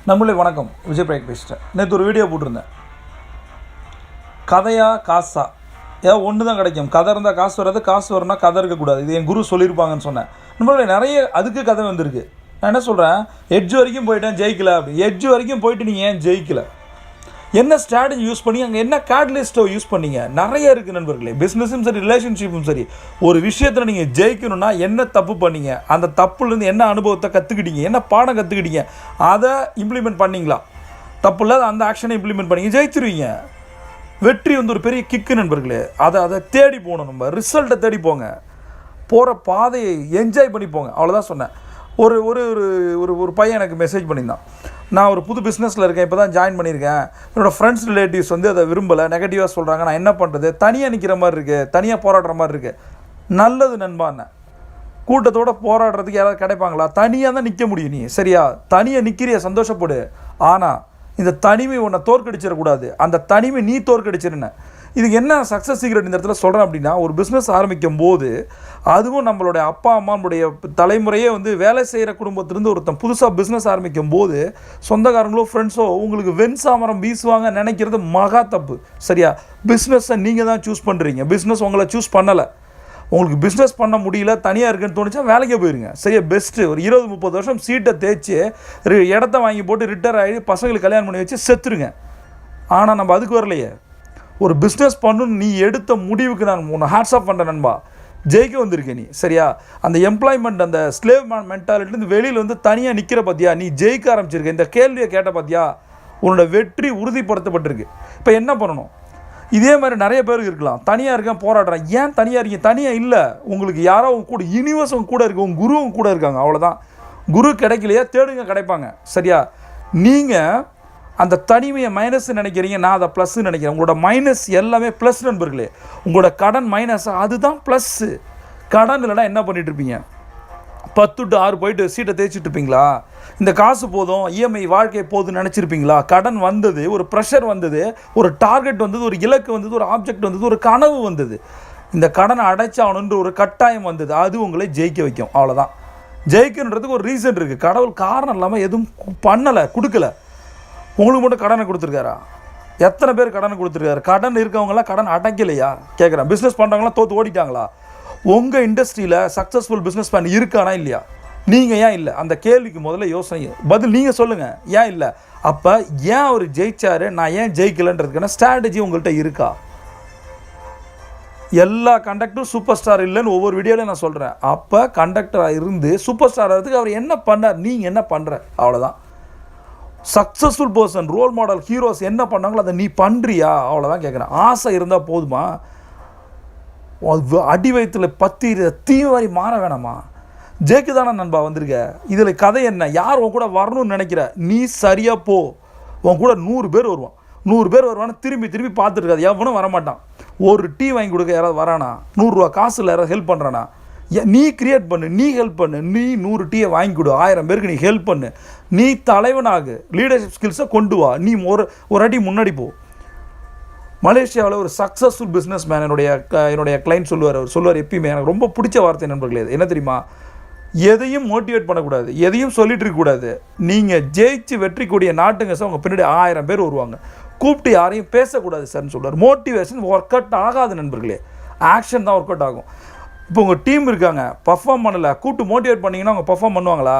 நம்மளே வணக்கம். விஜய் பிரேக் பேசிட்டேன். நேற்று ஒரு வீடியோ போட்டிருந்தேன். கதையா காசா ஏதாவது ஒன்று தான் கிடைக்கும். கதை இருந்தால் காசு வராது, காசு வரணும்னா கதை இருக்கக்கூடாது. இது என் குரு சொல்லியிருப்பாங்கன்னு சொன்னேன். நம்மளே நிறைய அதுக்கு கதை வந்திருக்கு. நான் என்ன சொல்கிறேன், எட்ஜ் வரைக்கும் போயிட்டேன் ஜெயிக்கல அப்படி. எட்ஜ் வரைக்கும் போயிட்டு நீங்கள் ஏன் ஜெயிக்கலை? என்ன ஸ்ட்ராட்டஜி யூஸ் பண்ணி அங்கே என்ன கேட்லிஸ்ட்டோ யூஸ் பண்ணீங்க? நிறைய இருக்குது நண்பர்களே. பிஸ்னஸும் சரி, ரிலேஷன்ஷிப்பும் சரி. ஒரு விஷயத்தில் நீங்கள் ஜெயிக்கணும்னா என்ன தப்பு பண்ணீங்க, அந்த தப்புலேருந்து என்ன அனுபவத்தை கற்றுக்கிட்டீங்க, என்ன பாடம் கற்றுக்கிட்டீங்க, அதை இம்ப்ளிமெண்ட் பண்ணிங்களா? தப்பு இல்லாத அந்த ஆக்ஷனை இம்ப்ளிமெண்ட் பண்ணிங்க, ஜெயிச்சிருவீங்க. வெற்றி ஒரு பெரிய கிக்கு நண்பர்களே. அதை தேடி போகணும். நம்ம ரிசல்ட்டை தேடி போங்க. போகிற பாதையை என்ஜாய் பண்ணி போங்க. அவ்வளோதான் சொன்னேன். ஒரு ஒரு ஒரு ஒரு பையன் எனக்கு மெசேஜ் பண்ணியிருந்தான். நான் ஒரு புது பிஸ்னஸில் இருக்கேன், இப்போ தான் ஜாயின் பண்ணியிருக்கேன். என்னோடய ஃப்ரெண்ட்ஸ் ரிலேட்டிவ்ஸ் அதை விரும்பலை, நெகட்டிவாக சொல்கிறாங்க. நான் என்ன பண்ணுறது? தனியாக நிற்கிற மாதிரி இருக்குது, தனியாக போராடுற மாதிரி இருக்குது. நல்லது நண்பான்னு, கூட்டத்தோடு போராடுறதுக்கு யாராவது கிடைப்பாங்களா? தனியாக தான் நிற்க முடியும். நீ சரியா தனியாக நிற்கிறிய, சந்தோஷப்படு. ஆனால் இந்த தனிமை உன்னை தோற்கடிச்சிடக்கூடாது. அந்த தனிமை நீ தோற்கடிச்சிருன்னு. இதுக்கு என்ன சக்ஸஸ் சீக்ரெட் இந்த இடத்துல சொல்கிறேன் அப்படின்னா, ஒரு பிஸ்னஸ் ஆரம்பிக்கும் போது, அதுவும் நம்மளுடைய அப்பா அம்மாவுடைய தலைமுறையே வேலை செய்கிற குடும்பத்திலேருந்து ஒருத்தன் புதுசாக பிஸ்னஸ் ஆரம்பிக்கும் போது சொந்தக்காரங்களோ ஃப்ரெண்ட்ஸோ உங்களுக்கு வெண்சாமரம் வீசுவாங்க நினைக்கிறது மகா தப்பு. சரியா? பிஸ்னஸை நீங்கள் தான் சூஸ் பண்ணுறீங்க, பிஸ்னஸ் உங்களை சூஸ் பண்ணலை. உங்களுக்கு பிஸ்னஸ் பண்ண முடியல, தனியாக இருக்குன்னு தோணுச்சா வேலைக்கே போயிருங்க. சரியா? பெஸ்ட்டு ஒரு 20-30 வருஷம் சீட்டை தேய்ச்சி இடத்த வாங்கி போட்டு ரிட்டையர் ஆகி பசங்களுக்கு கல்யாணம் பண்ணி வச்சு செத்துருங்க. ஆனால் நம்ம அதுக்கு வரலையே. ஒரு பிஸ்னஸ் பண்ணணும்னு நீ எடுத்த முடிவுக்கு நான் உன்னை ஹேட்ஸ் ஆஃப் பண்ணுறேன் நண்பா. ஜெயிக்க வந்திருக்கேன் நீ. சரியா? அந்த எம்ப்ளாய்மெண்ட், அந்த ஸ்லேவ் மென்டாலிட்டிலேருந்து வெளியில் தனியாக நிற்கிற பார்த்தியா, நீ ஜெயிக்க ஆரம்பிச்சிருக்க. இந்த கேள்வியை கேட்ட பார்த்தியா, உன்னோட வெற்றி உறுதிப்படுத்தப்பட்டிருக்கு. இப்போ என்ன பண்ணணும்? இதே மாதிரி நிறைய பேருக்கு இருக்கலாம். தனியாக இருக்கேன், போராடுறேன். ஏன் தனியாக இருக்கீங்க? தனியாக இல்லை, உங்களுக்கு யாரோ உங்க கூட, யூனிவர்ஸ் உங்க கூட இருக்குது, உங்கள் குருவும் கூட இருக்காங்க. அவ்வளோதான். குரு கிடைக்கலையா, தேடுங்க, கிடைப்பாங்க. சரியா? நீங்கள் அந்த தனிமையை மைனஸ் நினைக்கிறீங்க, நான் அதை ப்ளஸ்ன்னு நினைக்கிறேன். உங்களோட மைனஸ் எல்லாமே ப்ளஸ் நண்பர்களே. உங்களோட கடன் மைனஸ், அதுதான் ப்ளஸ்ஸு. கடன் இல்லைனா என்ன பண்ணிகிட்ருப்பீங்க? 10 to 6 போயிட்டு சீட்டை தேய்ச்சிட்டு இருப்பீங்களா? இந்த காசு போதும், இஎம்ஐ வாழ்க்கை போதும்னு நினச்சிருப்பீங்களா? கடன் வந்தது, ஒரு ப்ரெஷர் வந்தது, ஒரு டார்கெட் வந்தது, ஒரு இலக்கு வந்தது, ஒரு ஆப்ஜெக்ட் வந்தது, ஒரு கனவு வந்தது. இந்த கடனை அடைச்சாகணுன்ற ஒரு கட்டாயம் வந்தது. அது உங்களை ஜெயிக்க வைக்கும். அவ்வளோதான். ஜெயிக்கணுன்றதுக்கு ஒரு ரீசன் இருக்குது. கடவுள் காரணம் இல்லாமல் எதுவும் பண்ணலை, கொடுக்கல. உங்களுக்கு மட்டும் கடனை கொடுத்துருக்காரா? எத்தனை பேர் கடனை கொடுத்துருக்காரு? கடன் இருக்கவங்களாம் கடன் அடைக்கலையா கேட்குறேன். பிஸ்னஸ் பண்ணுறவங்களாம் தோற்று ஓடிட்டாங்களா? உங்கள் இண்டஸ்ட்ரியில் சக்ஸஸ்ஃபுல் பிஸ்னஸ் மேன் இருக்கானா இல்லையா? நீங்கள் ஏன் இல்லை? அந்த கேள்விக்கு முதல்ல யோசனை பதில் நீங்கள் சொல்லுங்கள். ஏன் இல்லை? அப்போ ஏன் அவர் ஜெயிச்சார், நான் ஏன் ஜெயிக்கலைன்றதுக்கான ஸ்ட்ராட்டஜி உங்கள்கிட்ட இருக்கா? எல்லா கண்டக்டரும் சூப்பர் ஸ்டார் இல்லைன்னு ஒவ்வொரு வீடியோலையும் நான் சொல்கிறேன். அப்போ கண்டக்டராக இருந்து சூப்பர் ஸ்டார் ஆகிறதுக்கு அவர் என்ன பண்ணார், நீங்கள் என்ன பண்ணுற? அவ்வளோதான். Successful person, role model, heroes என்ன பண்ணாங்களோ அதை நீ பண்ணுறியா? அவ்வளோதான் கேட்குறேன். ஆசை இருந்தால் போதுமா? அடி வயிற்றுல பற்றி தீவிரி மாற வேணாமா? ஜெயிக்கு தானே நண்பா வந்திருக்க. இதில் கதை என்ன? யார் உன் கூட வரணும்னு நினைக்கிற? நீ சரியாக போ. உன் கூட 100 பேர் வருவான். 100 பேர் வருவான்னு திரும்பி பார்த்துருக்காது. எவனும் வரமாட்டான். ஒரு டீ வாங்கி கொடுக்க யாராவது வரானா? 100 ரூபா காசில் யாராவது ஹெல்ப் பண்ணுறானா? நீ கிரியேட் பண்ணு, நீ ஹெல்ப் பண்ணு. நீ 100 டீயை வாங்கி கொடு, 1000 பேருக்கு நீ ஹெல்ப் பண்ணு. நீ தலைவனாகு, லீடர்ஷிப் ஸ்கில்ஸை கொண்டு வா. நீ ஒரு அடி முன்னாடி போ. மலேசியாவில் ஒரு சக்ஸஸ்ஃபுல் பிஸ்னஸ் மேன் என்னுடைய கிளைண்ட் சொல்லுவார் எப்பயுமே, எனக்கு ரொம்ப பிடிச்ச வார்த்தை நண்பர்களே. என்ன தெரியுமா? எதையும் மோட்டிவேட் பண்ணக்கூடாது, எதையும் சொல்லிட்டு இருக்கக்கூடாது. நீங்கள் ஜெயிச்சு வெற்றி கூடிய நாட்டுங்க சார், உங்கள் பின்னாடி 1000 பேர் வருவாங்க. கூப்பிட்டு யாரையும் பேசக்கூடாது சார்னு சொல்லுவார். மோட்டிவேஷன் ஒர்க் அவுட் ஆகாது நண்பர்களே, ஆக்ஷன் தான் ஒர்க் அவுட் ஆகும். இப்போ உங்கள் டீம் இருக்காங்க, பர்ஃபார்ம் பண்ணலை, கூப்பிட்டு மோட்டிவேட் பண்ணிங்கன்னா அவங்க பர்ஃபார்ம் பண்ணுவாங்களா?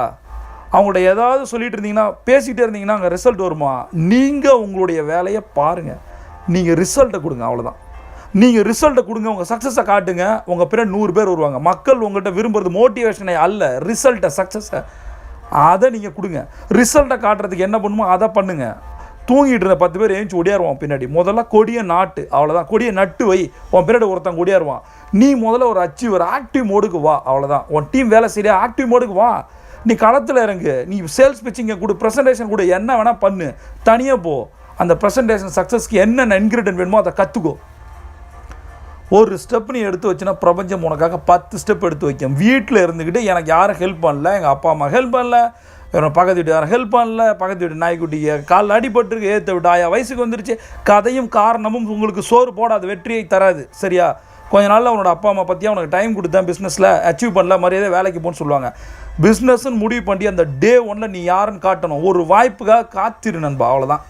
அவங்கள்ட்ட ஏதாவது சொல்லிட்டு இருந்தீங்கன்னா, பேசிகிட்டே இருந்தீங்கன்னா அங்கே ரிசல்ட் வருமா? நீங்கள் உங்களுடைய வேலையை பாருங்கள், நீங்கள் ரிசல்ட்டை கொடுங்க. அவ்வளோதான். நீங்கள் ரிசல்ட்டை கொடுங்க, உங்கள் சக்ஸஸை காட்டுங்க. உங்கள் பின்னாடி 100 பேர் வருவாங்க. மக்கள் உங்கள்கிட்ட விரும்புகிறது மோட்டிவேஷனை அல்ல, ரிசல்ட்டை, சக்ஸஸை. அதை நீங்கள் கொடுங்க. ரிசல்ட்டை காட்டுறதுக்கு என்ன பண்ணுமோ அதை பண்ணுங்கள். தூங்கிட்டு இருந்த 10 பேர் ஏஞ்சி ஒடியாருவான் பின்னாடி. முதல்ல கொடியை நாட்டு. அவ்வளோதான். கொடியை நட்டு வை. உன் பின்னாடி ஒருத்தன் கொடியாருவான். நீ முதல்ல ஒரு ஆக்டிவ் மோடுக்கு வா. அவ்வளோதான். உன் டீம் வேலை செய்ய ஆக்டிவ் மோடுக்கு வா. நீ களத்தில் இறங்கு. நீ சேல்ஸ் பிச்சிங்கை கொடு, ப்ரெசன்டேஷன் கொடு, என்ன வேணால் பண்ணு. தனியாக போ. அந்த ப்ரெசன்டேஷன் சக்ஸஸ்க்கு என்னென்ன இன்க்ரீடியன்ட் வேணுமோ அதை கற்றுக்கோ. ஒரு ஸ்டெப் நீ எடுத்து வச்சுன்னா பிரபஞ்சம் உனக்காக 10 ஸ்டெப் எடுத்து வைக்கும். வீட்டில் இருந்துக்கிட்டு எனக்கு யாரும் ஹெல்ப் பண்ணல, எங்கள் அப்பா அம்மா ஹெல்ப் பண்ணல, பக்கத்து வீட்டு யாரும் ஹெல்ப் பண்ணல, பக்கத்து வீட்டு நாய்க்குட்டியை காலில் அடிபட்டுருக்கு, ஏற்ற விட்டு 1000 வயசுக்கு வந்துருச்சு. கதையும் காரணமும் உங்களுக்கு சோறு போடாது, வெற்றியை தராது. சரியா? கொஞ்ச நாளில் அவனோட அப்பா அம்மா பற்றி அவனுக்கு டைம் கொடுத்தேன், பிஸ்னஸில் அச்சீவ் பண்ணல, மரியாதை வேலைக்கு போன்னு சொல்லுவாங்க. பிஸ்னஸ்ன்னு முடிவு பண்ணி அந்த டே ஒன்னில் நீ யாருன்னு காட்டணும். ஒரு வாய்ப்புக்காக காத்திரு நண்பா, அவ்வளோதான்.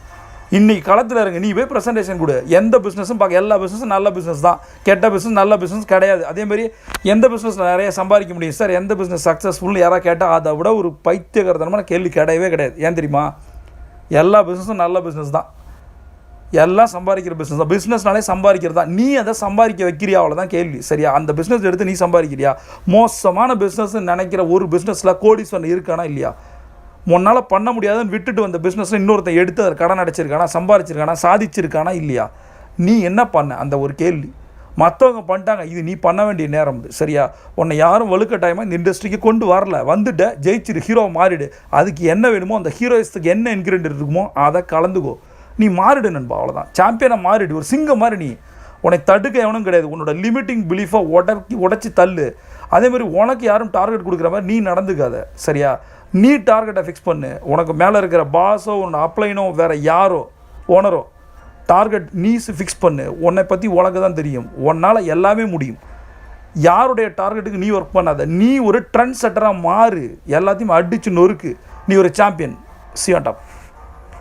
இன்றைக்கி களத்தில் இருங்க, நீ போய் ப்ரெசன்டேஷன் கொடு. எந்த பிஸ்னஸும் பார்க்க, எல்லா பிஸ்னஸும் நல்ல பிஸ்னஸ் தான், கெட்ட பிஸ்னஸ் நல்ல பிஸ்னஸ் கிடையாது. அதேமாதிரி எந்த பிஸ்னஸில் நிறைய சம்பாதிக்க முடியும் சார், எந்த பிஸ்னஸ் சக்ஸஸ்ஃபுல்னு யாராவது கேட்டால் அதை விட ஒரு பைத்தியகரத்தனமான கேள்வி கிடையவே கிடையாது. ஏன் தெரியுமா? எல்லா பிஸ்னஸும் நல்ல பிஸ்னஸ் தான், எல்லாம் சம்பாதிக்கிற பிஸ்னஸ் தான். பிஸ்னஸ்னாலே சம்பாதிக்கிறது தான். நீ அதை சம்பாதிக்க வைக்கிறியா, அவ்வளோதான் கேள்வி. சரியா? அந்த பிஸ்னஸ் எடுத்து நீ சம்பாதிக்கிறியா? மோசமான பிஸ்னஸ்ன்னு நினைக்கிற ஒரு பிஸ்னஸில் கோடீஸ்வரன் இருக்கானா இல்லையா? உன்னால் பண்ண முடியாதுன்னு விட்டுட்டு வந்த பிஸ்னஸில் இன்னொருத்தன் எடுத்து அதை கடன் அடைச்சிருக்கானா, சம்பாதிச்சிருக்கானா, சாதிச்சிருக்கானா இல்லையா? நீ என்ன பண்ண? அந்த ஒரு கேள்வி. மற்றவங்க பண்ணிட்டாங்க, இது நீ பண்ண வேண்டிய நேரம் இது. சரியா? உன்னை யாரும் வலுக்கட்டாயமாக இந்த இண்டஸ்ட்ரிக்கு கொண்டு வரல. வந்துட்ட, ஜெயிச்சிரு, ஹீரோ மாறிடு. அதுக்கு என்ன வேணுமோ, அந்த ஹீரோயிஸ்த்துக்கு என்ன இன்க்ரீடியன்ட் இருக்குமோ அதை கலந்துக்கோ. நீ மாறிடு நண்பா, அவ்வளோதான். சாம்பியனாக மாறிடு, ஒரு சிங்கம் மாதிரி. நீ உன்னை தடுக்க எவனும் கிடையாது. உன்னோட லிமிட்டிங் பிலீஃபை உடச்சி தள்ளு. அதேமாதிரி உனக்கு யாரும் டார்கெட் கொடுக்குற மாதிரி நீ நடந்துக்காத. சரியா? நீ டார்கெட்டை ஃபிக்ஸ் பண்ணு. உனக்கு மேலே இருக்கிற பாஸோ, உன்னை அப்ளைனோ, வேறு யாரோ ஓனரோ, டார்கெட் நீ ஃபிக்ஸ் பண்ணு. உன்னை பற்றி உனக்கு தான் தெரியும். உன்னால் எல்லாமே முடியும். யாருடைய டார்கெட்டுக்கு நீ ஒர்க் பண்ணாத. நீ ஒரு ட்ரெண்ட் செட்டராக மாறு. எல்லாத்தையும் அடித்து நொறுக்கு. நீ ஒரு சாம்பியன். C on top.